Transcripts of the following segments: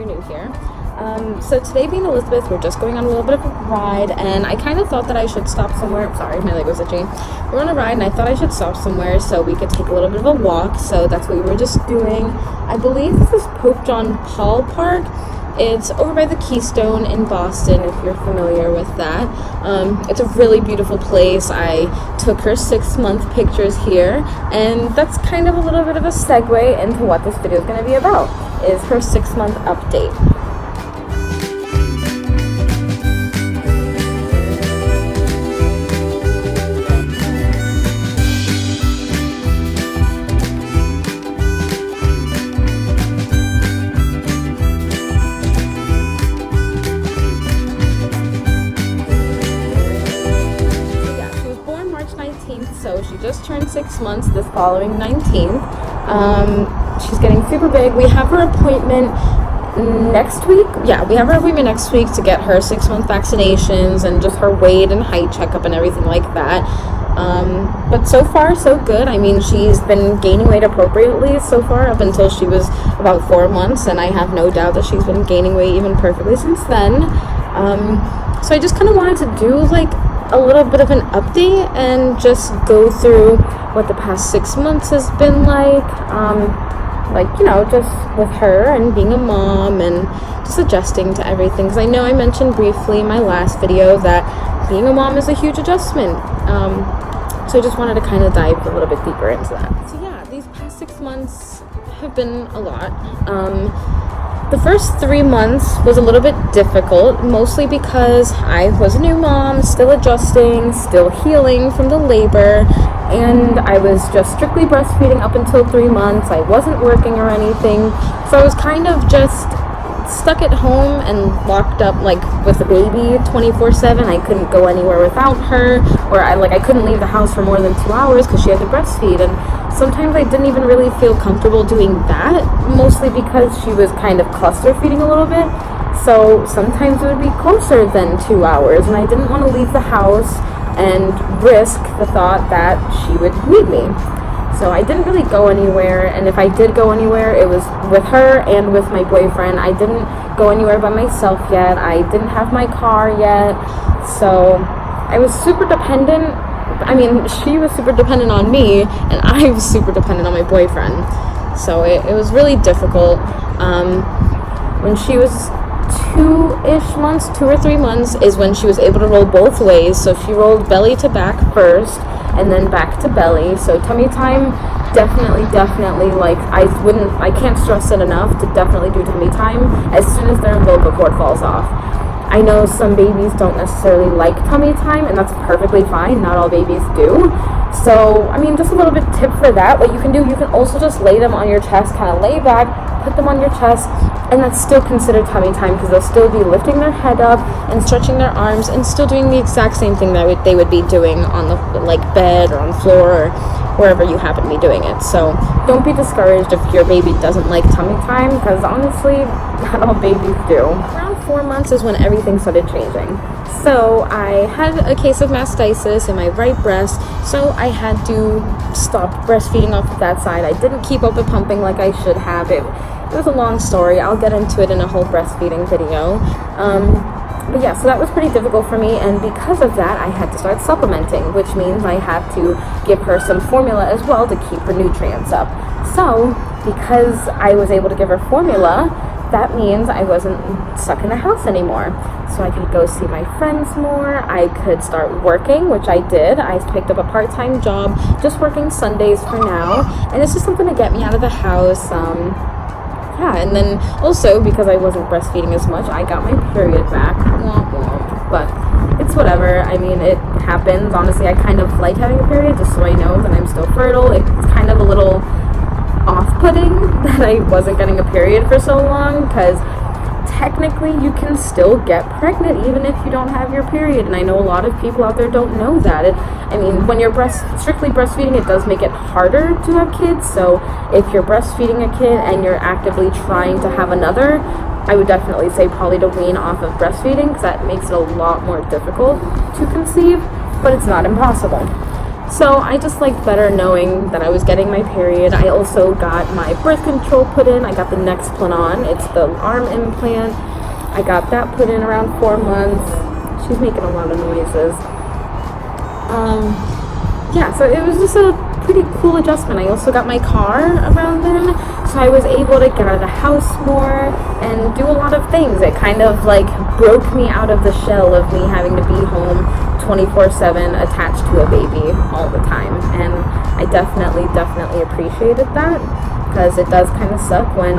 you're new here. So today, being Elizabeth, we're just going on a little bit of a ride, and I kind of thought that I should stop somewhere. Sorry, my leg was itchy. We're on a ride, and I thought I should stop somewhere so we could take a little bit of a walk. So that's what we were just doing. I believe this is Pope John Paul Park. It's over by the Keystone in Boston, if you're familiar with that. It's a really beautiful place. I took her 6-month pictures here, and that's kind of a little bit of a segue into what this video is going to be about, is her 6-month update. So she just turned 6 months this following 19th. She's getting super big. We have her appointment next week. Yeah, we have her appointment next week to get her 6-month vaccinations and just her weight and height checkup and everything like that. But so far, so good. I mean, she's been gaining weight appropriately so far up until she was about 4 months, and I have no doubt that she's been gaining weight even perfectly since then. So I just kind of wanted to do like a little bit of an update and just go through what the past 6 months has been like, just with her and being a mom and just adjusting to everything. Because I know I mentioned briefly in my last video that being a mom is a huge adjustment. So I just wanted to kind of dive a little bit deeper into that. So yeah, these past 6 months have been a lot. The first 3 months was a little bit difficult, mostly because I was a new mom, still adjusting, still healing from the labor, and I was just strictly breastfeeding up until 3 months. I wasn't working or anything, so I was kind of just stuck at home and locked up like with the baby 24/7. I couldn't go anywhere without her, or I couldn't leave the house for more than 2 hours because she had to breastfeed, and sometimes I didn't even really feel comfortable doing that, mostly because she was kind of cluster feeding a little bit. So sometimes it would be closer than 2 hours, and I didn't want to leave the house and risk the thought that she would need me. So I didn't really go anywhere, and if I did go anywhere, it was with her and with my boyfriend. I didn't go anywhere by myself yet. I didn't have my car yet, so I was super dependent. I mean, she was super dependent on me, and I was super dependent on my boyfriend. So it was really difficult. When she was 2-ish months, 2 or 3 months, is when she was able to roll both ways. So she rolled belly to back first, and then back to belly. So tummy time, definitely, like, I can't stress it enough to definitely do tummy time as soon as their umbilical cord falls off. I know some babies don't necessarily like tummy time, and that's perfectly fine. Not all babies do. So, I mean, just a little bit tip for that. What you can do, you can also just lay them on your chest, kind of lay back, put them on your chest, and that's still considered tummy time because they'll still be lifting their head up and stretching their arms and still doing the exact same thing that they would be doing on the bed or on the floor or wherever you happen to be doing it. So don't be discouraged if your baby doesn't like tummy time, because honestly, not all babies do. Around 4 months is when everything started changing. So I had a case of mastitis in my right breast, so I had to stop breastfeeding off of that side. I didn't keep up with pumping like I should have. It was a long story. I'll get into it in a whole breastfeeding video. But yeah, so that was pretty difficult for me, and because of that, I had to start supplementing, which means I had to give her some formula as well to keep her nutrients up. So, because I was able to give her formula, that means I wasn't stuck in the house anymore. So I could go see my friends more, I could start working, which I did. I picked up a part-time job, just working Sundays for now, and it's just something to get me out of the house. Yeah, and then also, because I wasn't breastfeeding as much, I got my period back. But it's whatever. I mean, it happens. Honestly, I kind of like having a period just so I know that I'm still fertile. It's kind of a little off-putting that I wasn't getting a period for so long, because technically you can still get pregnant even if you don't have your period, and I know a lot of people out there don't know that. I mean, when you're strictly breastfeeding, it does make it harder to have kids. So if you're breastfeeding a kid and you're actively trying to have another, I would definitely say probably to wean off of breastfeeding, because that makes it a lot more difficult to conceive, but it's not impossible. So I just liked better knowing that I was getting my period. I also got my birth control put in. I got the Nexplanon. It's the arm implant. I got that put in around 4 months. She's making a lot of noises. Yeah, so it was just a pretty cool adjustment. I also got my car around then, so I was able to get out of the house more and do a lot of things. It kind of like broke me out of the shell of me having to be home 24/7 attached to a baby all the time, and I definitely appreciated that, because it does kind of suck when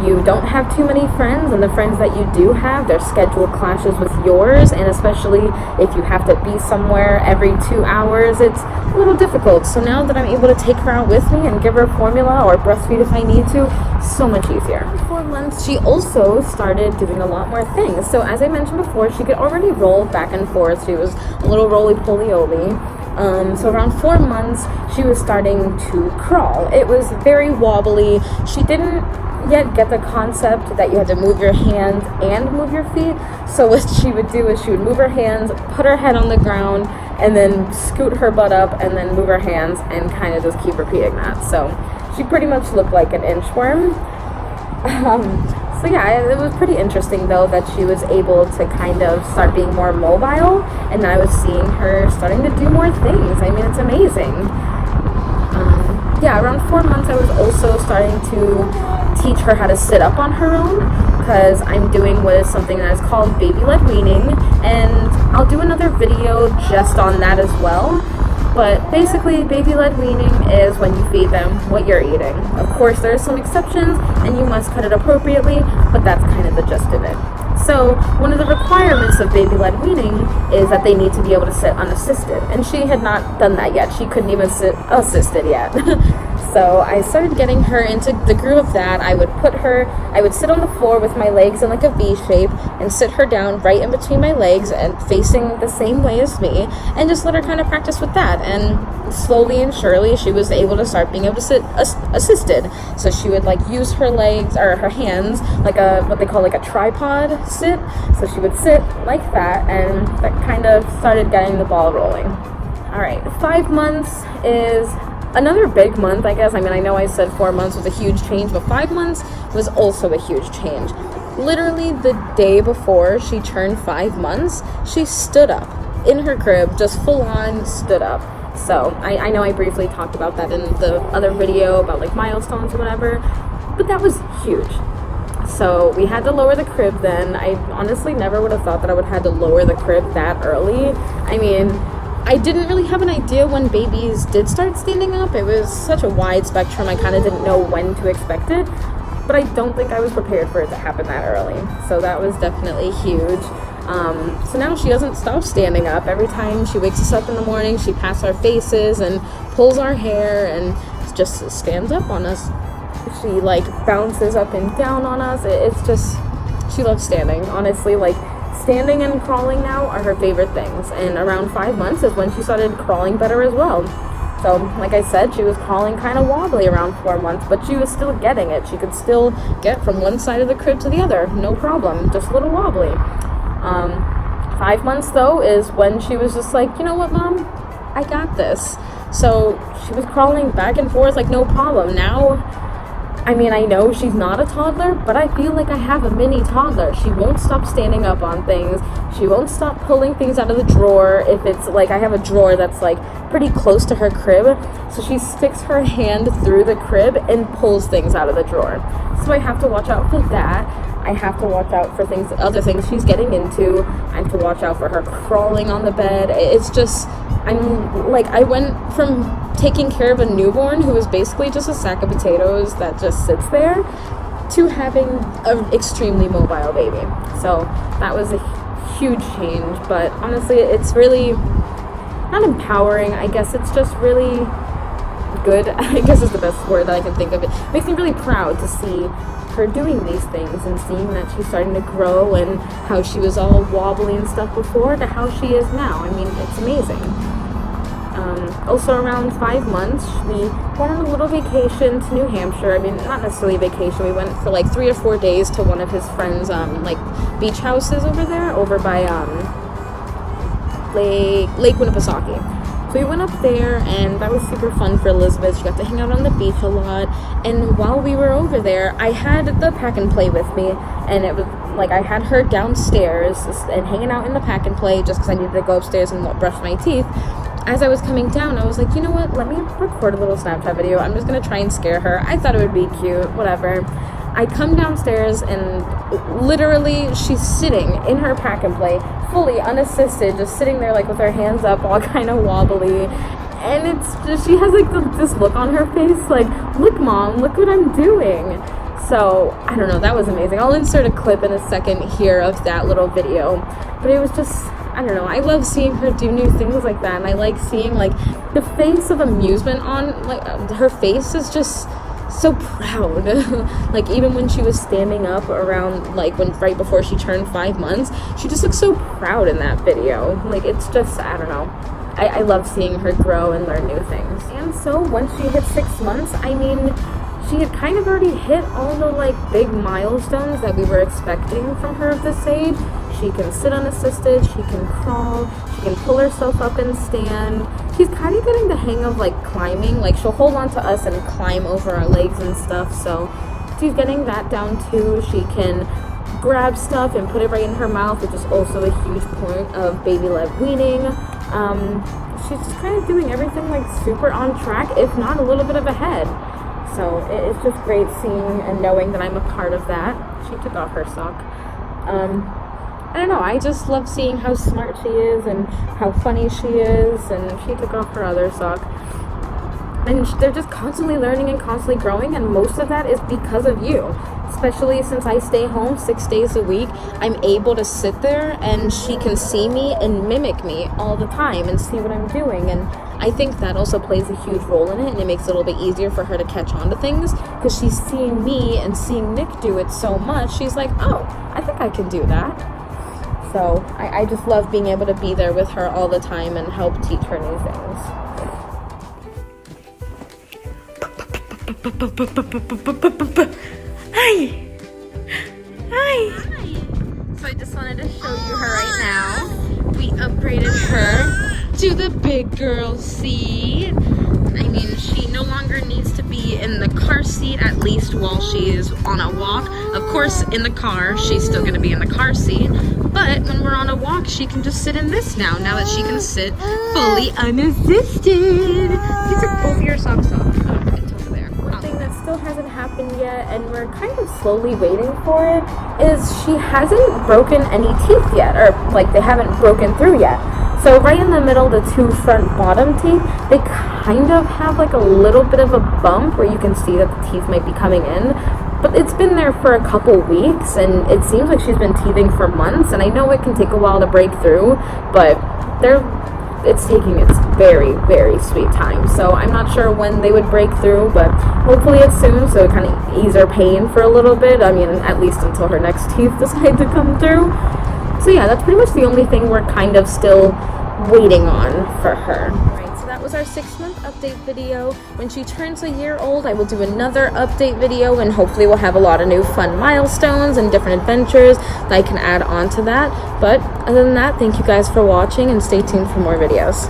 you don't have too many friends, and the friends that you do have, their schedule clashes with yours, and especially if you have to be somewhere every 2 hours, it's a little difficult. So now that I'm able to take her out with me and give her formula or breastfeed if I need to, so much easier. 4 months, she also started doing a lot more things. So as I mentioned before, she could already roll back and forth. She was a little roly-poly-oly. So around 4 months, she was starting to crawl. It was very wobbly. She didn't yet get the concept that you had to move your hands and move your feet. So what she would do is she would move her hands, put her head on the ground, and then scoot her butt up, and then move her hands, and kind of just keep repeating that. So she pretty much looked like an inchworm. So yeah, it was pretty interesting though that she was able to kind of start being more mobile, and I was seeing her starting to do more things. I mean, it's amazing. Yeah, around 4 months I was also starting to teach her how to sit up on her own, because I'm doing what is something that is called baby-led weaning, and I'll do another video just on that as well. But basically, baby-led weaning is when you feed them what you're eating. Of course, there are some exceptions, and you must cut it appropriately, but that's kind of the gist of it. So, one of the requirements of baby-led weaning is that they need to be able to sit unassisted, and she had not done that yet. She couldn't even sit assisted yet. So I started getting her into the groove of that. I would sit on the floor with my legs in like a V shape and sit her down right in between my legs and facing the same way as me, and just let her kind of practice with that. And slowly and surely she was able to start being able to sit assisted. So she would like use her legs or her hands like what they call like a tripod sit. So she would sit like that, and that kind of started getting the ball rolling. All right, 5 months is another big month, I guess. I mean, I know I said 4 months was a huge change, but 5 months was also a huge change. Literally the day before she turned 5 months, she stood up in her crib, just full on stood up. So I know I briefly talked about that in the other video about like milestones or whatever, but that was huge. So we had to lower the crib then. I honestly never would have thought that I would have had to lower the crib that early. I mean, I didn't really have an idea when babies did start standing up. It was such a wide spectrum, I kind of didn't know when to expect it, but I don't think I was prepared for it to happen that early. So that was definitely huge. So now she doesn't stop standing up. Every time she wakes us up in the morning, she pats our faces and pulls our hair and just stands up on us. She like bounces up and down on us. It's just, she loves standing. Honestly, like standing and crawling now are her favorite things, and around 5 months is when she started crawling better as well. So like I said, she was crawling kind of wobbly around 4 months, but she was still getting it. She could still get from one side of the crib to the other, no problem, just a little wobbly. 5 months though is when she was just like, you know what, Mom, I got this. So she was crawling back and forth like no problem. Now, I mean, I know she's not a toddler, but I feel like I have a mini toddler. She won't stop standing up on things. She won't stop pulling things out of the drawer. If it's like, I have a drawer that's like pretty close to her crib, so she sticks her hand through the crib and pulls things out of the drawer. So I have to watch out for that. I have to watch out for other things she's getting into. I have to watch out for her crawling on the bed. It's just, I went from taking care of a newborn who was basically just a sack of potatoes that just sits there to having an extremely mobile baby. So that was a huge change, but honestly, it's really not empowering. I guess it's just really good. I guess is the best word that I can think of. It makes me really proud to see her doing these things and seeing that she's starting to grow, and how she was all wobbly and stuff before to how she is now. I mean, it's amazing. Also around 5 months, we went on a little vacation to New Hampshire. I mean, not necessarily vacation. We went for like 3 or 4 days to one of his friends' like beach houses over there, over by Lake Winnipesaukee. So we went up there, and that was super fun for Elizabeth. She got to hang out on the beach a lot, and while we were over there, I had the pack and play with me, and it was like I had her downstairs and hanging out in the pack and play just because I needed to go upstairs and brush my teeth. As I was coming down, I was like, you know what, let me record a little Snapchat video. I'm just gonna try and scare her. I thought it would be cute, whatever. I come downstairs, and literally she's sitting in her pack and play, fully unassisted, just sitting there like with her hands up, all kind of wobbly. And it's just, she has like this look on her face like, look mom, look what I'm doing. So I don't know, that was amazing. I'll insert a clip in a second here of that little video, but it was just, I don't know, I love seeing her do new things like that, and I like seeing like the face of amusement on like her face is just so proud. Like even when she was standing up around like when right before she turned 5 months, she just looks so proud in that video. Like it's just, I don't know, I love seeing her grow and learn new things. And so once she hit 6 months, I mean, she had kind of already hit all the like big milestones that we were expecting from her at this age. She can sit unassisted, she can crawl, she can pull herself up and stand. She's kind of getting the hang of like climbing, like she'll hold on to us and climb over our legs and stuff, so she's getting that down too. She can grab stuff and put it right in her mouth, which is also a huge point of baby-led weaning. She's just kind of doing everything like super on track, if not a little bit of ahead. So it's just great seeing and knowing that I'm a part of that. She took off her sock. I don't know, I just love seeing how smart she is and how funny she is, and she took off her other sock. And they're just constantly learning and constantly growing, and most of that is because of you. Especially since I stay home 6 days a week, I'm able to sit there and she can see me and mimic me all the time and see what I'm doing. And I think that also plays a huge role in it, and it makes it a little bit easier for her to catch on to things because she's seeing me and seeing Nick do it so much. She's like, oh, I think I can do that. So I just love being able to be there with her all the time and help teach her new things. Hi! So I just wanted to show you her right now. We upgraded her to the big girl seat. I mean, she no longer needs to be in the car seat, at least while she is on a walk. Of course, in the car, she's still going to be in the car seat. But when we're on a walk, she can just sit in this now that she can sit fully unassisted. These are both your socks off. Oh, it's over there. One thing that still hasn't happened yet, and we're kind of slowly waiting for it, is she hasn't broken any teeth yet, or like they haven't broken through yet. So right in the middle, the two front bottom teeth, they kind of have like a little bit of a bump where you can see that the teeth might be coming in. But it's been there for a couple weeks, and it seems like she's been teething for months. And I know it can take a while to break through, but it's taking its very, very sweet time. So I'm not sure when they would break through, but hopefully it's soon, so it kind of ease her pain for a little bit. I mean, at least until her next teeth decide to come through. So yeah, that's pretty much the only thing we're kind of still waiting on for her. Alright, so that was our 6-month update video. When she turns a year old, I will do another update video, and hopefully we'll have a lot of new fun milestones and different adventures that I can add on to that. But other than that, thank you guys for watching, and stay tuned for more videos.